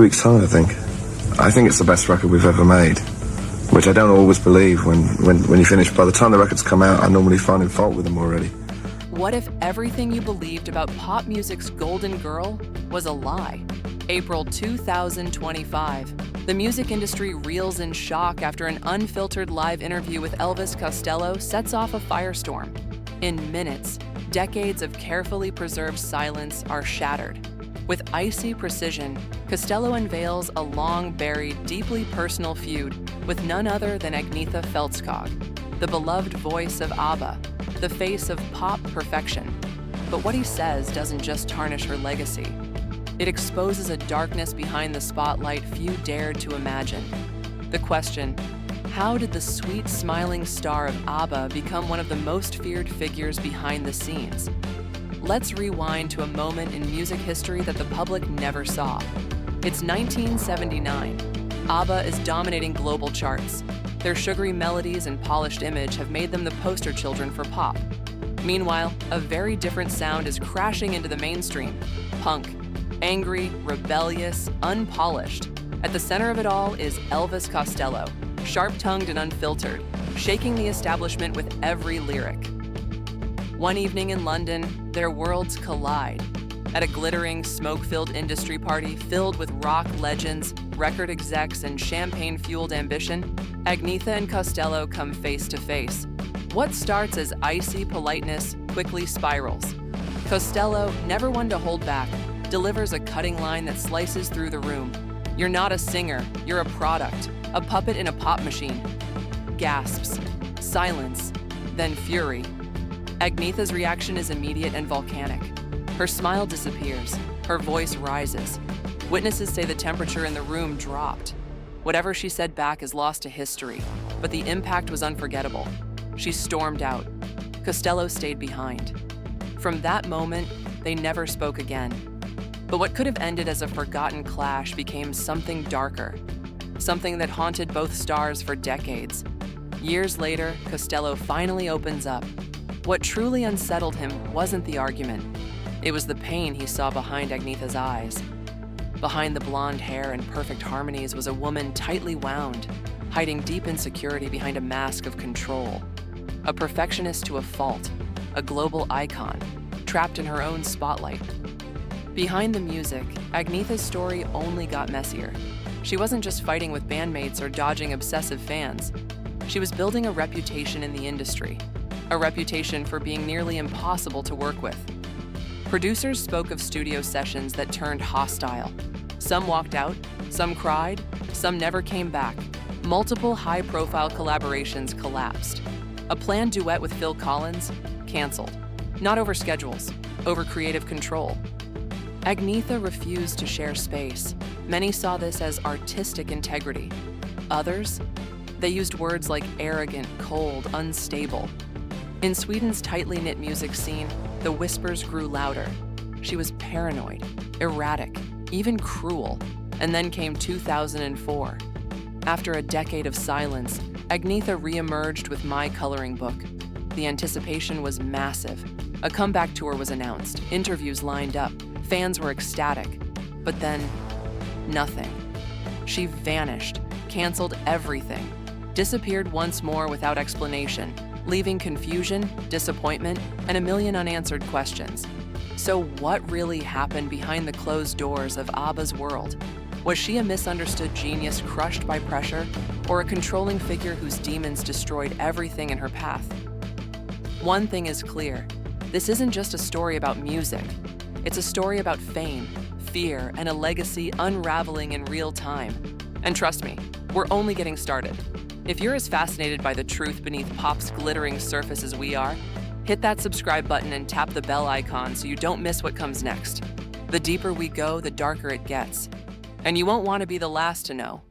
Weeks time, I think. I think it's the best record we've ever made, which I don't always believe when you finish. By the time the records come out, I'm normally finding fault with them already. What if everything you believed about pop music's golden girl was a lie? April 2025. The music industry reels in shock after an unfiltered live interview with Elvis Costello sets off a firestorm. In minutes, decades of carefully preserved silence are shattered. With icy precision, Costello unveils a long-buried, deeply personal feud with none other than Agnetha Faltskog, the beloved voice of ABBA, the face of pop perfection. But what he says doesn't just tarnish her legacy. It exposes a darkness behind the spotlight few dared to imagine. The question, how did the sweet, smiling star of ABBA become one of the most feared figures behind the scenes? Let's rewind to a moment in music history that the public never saw. It's 1979. ABBA is dominating global charts. Their sugary melodies and polished image have made them the poster children for pop. Meanwhile, a very different sound is crashing into the mainstream. Punk. Angry, rebellious, unpolished. At the center of it all is Elvis Costello, sharp-tongued and unfiltered, shaking the establishment with every lyric. One evening in London, their worlds collide. At a glittering, smoke-filled industry party filled with rock legends, record execs, and champagne-fueled ambition, Agnetha and Costello come face to face. What starts as icy politeness quickly spirals. Costello, never one to hold back, delivers a cutting line that slices through the room. "You're not a singer, you're a product, a puppet in a pop machine." Gasps, silence, then fury. Agnetha's reaction is immediate and volcanic. Her smile disappears, her voice rises. Witnesses say the temperature in the room dropped. Whatever she said back is lost to history, but the impact was unforgettable. She stormed out. Costello stayed behind. From that moment, they never spoke again. But what could have ended as a forgotten clash became something darker, something that haunted both stars for decades. Years later, Costello finally opens up. What truly unsettled him wasn't the argument. It was the pain he saw behind Agnetha's eyes. Behind the blonde hair and perfect harmonies was a woman tightly wound, hiding deep insecurity behind a mask of control. A perfectionist to a fault, a global icon, trapped in her own spotlight. Behind the music, Agnetha's story only got messier. She wasn't just fighting with bandmates or dodging obsessive fans. She was building a reputation in the industry, a reputation for being nearly impossible to work with. Producers spoke of studio sessions that turned hostile. Some walked out, some cried, some never came back. Multiple high-profile collaborations collapsed. A planned duet with Phil Collins, canceled. Not over schedules, over creative control. Agnetha refused to share space. Many saw this as artistic integrity. Others, they used words like arrogant, cold, unstable. In Sweden's tightly knit music scene, the whispers grew louder. She was paranoid, erratic, even cruel. And then came 2004. After a decade of silence, Agnetha re-emerged with My Coloring Book. The anticipation was massive. A comeback tour was announced, interviews lined up, fans were ecstatic. But then, nothing. She vanished, canceled everything, disappeared once more without explanation, leaving confusion, disappointment, and a million unanswered questions. So what really happened behind the closed doors of ABBA's world? Was she a misunderstood genius crushed by pressure, or a controlling figure whose demons destroyed everything in her path? One thing is clear. This isn't just a story about music. It's a story about fame, fear, and a legacy unraveling in real time. And trust me, we're only getting started. If you're as fascinated by the truth beneath pop's glittering surface as we are, hit that subscribe button and tap the bell icon so you don't miss what comes next. The deeper we go, the darker it gets. And you won't want to be the last to know.